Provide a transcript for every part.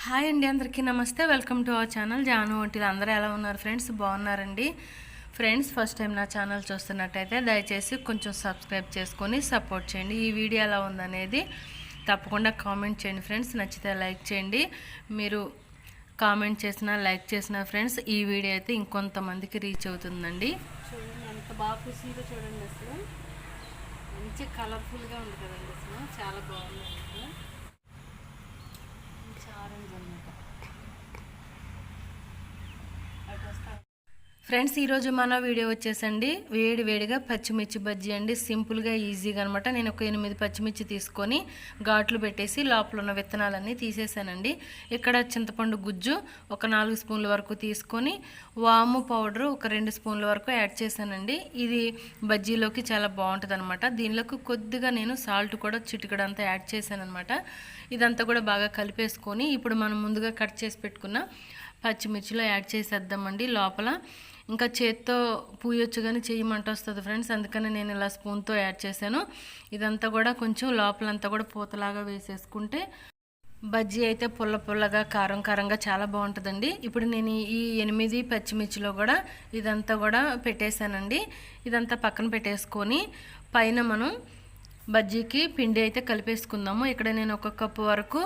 Hi అండి, అందరికీ నమస్తే. Welcome to our channel Janu వంటిలు. అందరూ ఎలా ఉన్నారు ఫ్రెండ్స్? బాగున్నారండి ఫ్రెండ్స్. ఫస్ట్ టైం నా ఛానల్ చూస్తున్నట్టయితే దయచేసి కొంచెం సబ్స్క్రైబ్ చేసుకొని సపోర్ట్ చేయండి. ఈ వీడియో ఎలా ఉందనేది తప్పకుండా కామెంట్ చేయండి ఫ్రెండ్స్. నచ్చితే లైక్ చేయండి. మీరు కామెంట్ చేసినా లైక్ చేసిన ఫ్రెండ్స్ ఈ వీడియో అయితే ఇంకొంతమందికి రీచ్ అవుతుందండి. చూడండి ఎంత బాగా పూసిందో చూడండి. అసలు మంచి కలర్ఫుల్గా ఉంది కదండి. అసలు చాలా బాగుంది. అసలు మంచి ఆరెంజ్ అనమాట. అటు వస్తా ఫ్రెండ్స్, ఈరోజు మన వీడియో వచ్చేసండి వేడి వేడిగా పచ్చిమిర్చి బజ్జీ అండి. సింపుల్గా ఈజీగా అనమాట. నేను ఒక 8 పచ్చిమిర్చి తీసుకొని ఘాట్లు పెట్టేసి లోపల ఉన్న విత్తనాలన్నీ తీసేసానండి. ఇక్కడ చింతపండు గుజ్జు ఒక 4 స్పూన్ల వరకు తీసుకొని వాము పౌడరు ఒక 2 స్పూన్ల వరకు యాడ్ చేశానండి. ఇది బజ్జీలోకి చాలా బాగుంటుంది అనమాట. దీనిలోకి కొద్దిగా నేను సాల్ట్ కూడా చిటికడంతా యాడ్ చేశాను అనమాట. ఇదంతా కూడా బాగా కలిపేసుకొని ఇప్పుడు మనం ముందుగా కట్ చేసి పెట్టుకున్న పచ్చిమిర్చిలో యాడ్ చేసేద్దామండి లోపల. ఇంకా చేత్తో పూయొచ్చు కానీ చేయమంట వస్తుంది ఫ్రెండ్స్, అందుకని నేను ఇలా స్పూన్తో యాడ్ చేశాను. ఇదంతా కూడా కొంచెం లోపలంతా కూడా పూతలాగా వేసేసుకుంటే బజ్జీ అయితే పుల్ల పుల్లగా కారం కారంగా చాలా బాగుంటుందండి. ఇప్పుడు నేను ఈ 8 పచ్చిమిర్చిలో కూడా ఇదంతా కూడా పెట్టేశానండి. ఇదంతా పక్కన పెట్టేసుకొని పైన మనం బజ్జీకి పిండి అయితే కలిపేసుకుందాము. ఇక్కడ నేను 1 కప్పు వరకు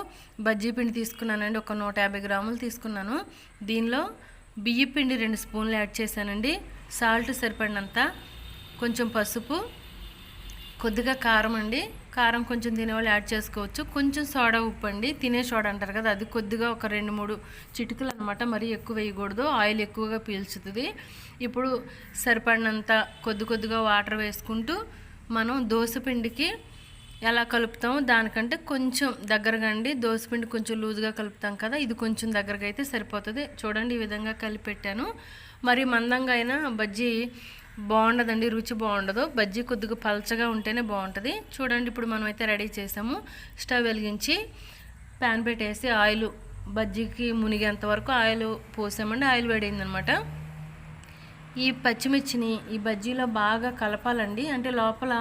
బజ్జీ పిండి తీసుకున్నానండి. ఒక 150 గ్రాములు తీసుకున్నాను. దీనిలో బియ్య పిండి 2 స్పూన్లు యాడ్ చేశానండి. సాల్ట్ సరిపడినంత, కొంచెం పసుపు, కొద్దిగా కారం అండి. కారం కొంచెం తినేవాళ్ళు యాడ్ చేసుకోవచ్చు. కొంచెం సోడా ఉప్పు అండి, తినే సోడా అంటారు కదా, అది కొద్దిగా ఒక 2-3 చిటికలు అనమాట. మరీ ఎక్కువ వేయకూడదు, ఆయిల్ ఎక్కువగా పీల్చుతుంది. ఇప్పుడు సరిపడినంత కొద్దిగా వాటర్ వేసుకుంటూ మనం దోసపిండికి ఎలా కలుపుతామో దానికంటే కొంచెం దగ్గరగా అండి. దోసపిండి కొంచెం లూజ్గా కలుపుతాం కదా, ఇది కొంచెం దగ్గరగా అయితే సరిపోతుంది. చూడండి ఈ విధంగా కలిపెట్టాను. మరి మందంగా అయినా బజ్జీ బాగుండదండి, రుచి బాగుండదు. బజ్జీ కొద్దిగా పలచగా ఉంటేనే బాగుంటుంది. చూడండి ఇప్పుడు మనం అయితే రెడీ చేసాము. స్టవ్ వెలిగించి ప్యాన్ పెట్టేసి ఆయిల్ బజ్జీకి మునిగేంత వరకు ఆయిల్ పోసామండి. ఆయిల్ వేడైందనమాట. ఈ పచ్చిమిర్చిని ఈ బజ్జీలో బాగా కలపాలండి. అంటే లోపల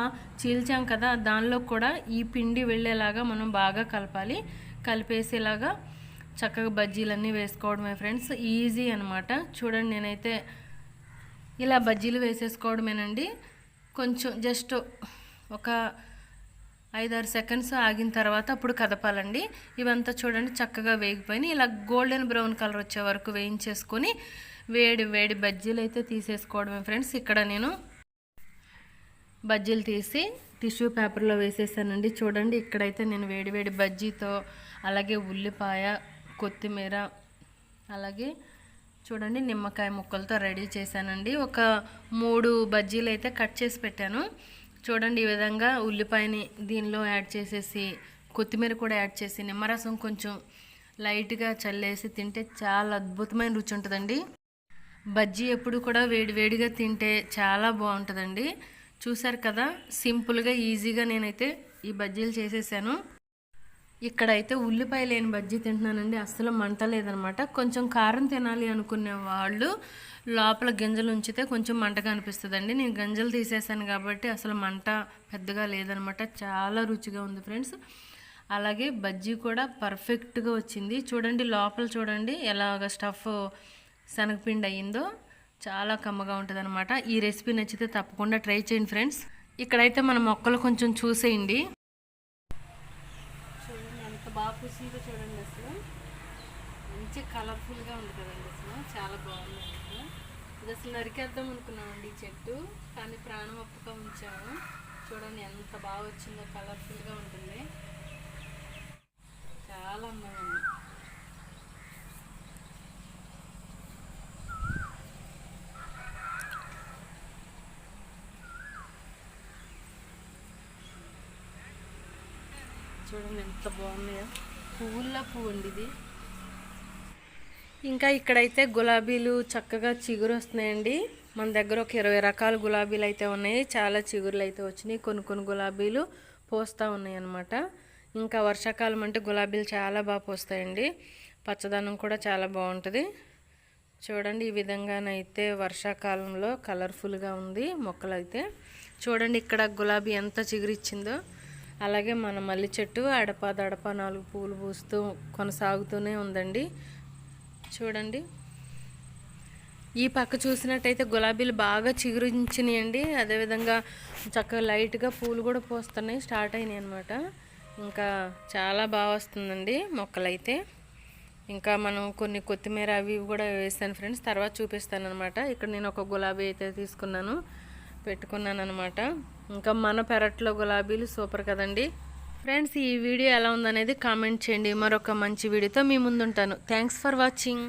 చీల్చాం కదా, దానిలో కూడా ఈ పిండి వెళ్ళేలాగా మనం బాగా కలపాలి. కలిపేసేలాగా చక్కగా బజ్జీలన్నీ వేసుకోవడమే ఫ్రెండ్స్. ఈజీ అనమాట. చూడండి నేనైతే ఇలా బజ్జీలు వేసేసుకోవడమేనండి. కొంచెం జస్ట్ ఒక 5-6 సెకండ్స్ ఆగిన తర్వాత అప్పుడు కదపాలండి. ఇవంతా చూడండి చక్కగా వేగిపోయినాయి. ఇలా గోల్డెన్ బ్రౌన్ కలర్ వచ్చే వరకు వేయించేసుకొని వేడి వేడి బజ్జీలు అయితే తీసేసుకోవడమే ఫ్రెండ్స్. ఇక్కడ నేను బజ్జీలు తీసి టిష్యూ పేపర్లో వేసేసానండి. చూడండి ఇక్కడైతే నేను వేడి వేడి బజ్జీతో అలాగే ఉల్లిపాయ, కొత్తిమీర, అలాగే చూడండి నిమ్మకాయ ముక్కలతో రెడీ చేశానండి. ఒక 3 బజ్జీలు అయితే కట్ చేసి పెట్టాను. చూడండి ఈ విధంగా ఉల్లిపాయని దీనిలో యాడ్ చేసేసి కొత్తిమీర కూడా యాడ్ చేసి నిమ్మరసం కొంచెం లైట్గా చల్లేసి తింటే చాలా అద్భుతమైన రుచి ఉంటుందండి. బజ్జీ ఎప్పుడు కూడా వేడివేడిగా తింటే చాలా బాగుంటుందండి. చూసారు కదా, సింపుల్గా ఈజీగా నేనైతే ఈ బజ్జీలు చేసేసాను. ఇక్కడైతే ఉల్లిపాయ లేని బజ్జీ తింటున్నానండి. అస్సలు మంట లేదనమాట. కొంచెం కారం తినాలి అనుకునే వాళ్ళు లోపల గింజలు ఉంచితే కొంచెం మంటగా అనిపిస్తుందండి. నేను గింజలు తీసేసాను కాబట్టి అసలు మంట పెద్దగా లేదనమాట. చాలా రుచిగా ఉంది ఫ్రెండ్స్. అలాగే బజ్జీ కూడా పర్ఫెక్ట్గా వచ్చింది. చూడండి లోపల చూడండి ఎలాగ స్టఫ్ శనగపిండి అయ్యిందో, చాలా కమ్మగా ఉంటుంది అనమాట. ఈ రెసిపీ నచ్చితే తప్పకుండా ట్రై చేయండి ఫ్రెండ్స్. ఇక్కడైతే మన మొక్కలు కొంచెం చూసేయండి. చూడండి ఎంత బాగా పూసిందో చూడండి. అసలు మంచి కలర్ఫుల్గా ఉంది కదండి. అసలు చాలా బాగుంది. అసలు ఇది అసలు నరికేద్దాం అనుకున్నామండి ఈ చెట్టు, కానీ ప్రాణం ఒప్పుగా ఉంచాము. చూడండి ఎంత బాగా వచ్చిందో, కలర్ఫుల్గా ఉంటుంది. చాలా అందంగా ఉంది. చూడండి ఎంత బాగున్నాయో, పువ్వుల్లో పువ్వు అండి ఇది. ఇంకా ఇక్కడైతే గులాబీలు చక్కగా చిగురు వస్తున్నాయండి. మన దగ్గర ఒక 20 రకాల గులాబీలు అయితే ఉన్నాయి. చాలా చిగురులు అయితే వచ్చినాయి. కొన్ని గులాబీలు పోస్తూ ఉన్నాయి అన్నమాట. ఇంకా వర్షాకాలం అంటే గులాబీలు చాలా బాగా పోస్తాయండి. పచ్చదనం కూడా చాలా బాగుంటుంది. చూడండి ఈ విధంగానైతే వర్షాకాలంలో కలర్ఫుల్గా ఉంది మొక్కలు అయితే. చూడండి ఇక్కడ గులాబీ ఎంత చిగురిచ్చిందో. అలాగే మన మల్లి చెట్టు అడపా 4 పూలు పూస్తూ కొనసాగుతూనే ఉందండి. చూడండి, ఈ పక్క చూసినట్టయితే గులాబీలు బాగా చిగురించినాయండి. అదేవిధంగా చక్కగా లైట్గా పూలు కూడా పూస్తున్నాయి, స్టార్ట్ అయినాయి అనమాట. ఇంకా చాలా బాగా వస్తుందండి మొక్కలైతే. ఇంకా మనం కొన్ని కొత్తిమీర అవి కూడా వేసాను ఫ్రెండ్స్, తర్వాత చూపిస్తాను అనమాట. ఇక్కడ నేను ఒక గులాబీ అయితే తీసుకున్నాను, పెట్టుకున్నాను అనమాట. ఇంకా మన పెరట్లో గులాబీలు సూపర్ కదండి ఫ్రెండ్స్. ఈ వీడియో ఎలా ఉందనేది కామెంట్ చేయండి. మరొక మంచి వీడియోతో మీ ముందుంటాను. Thanks for watching.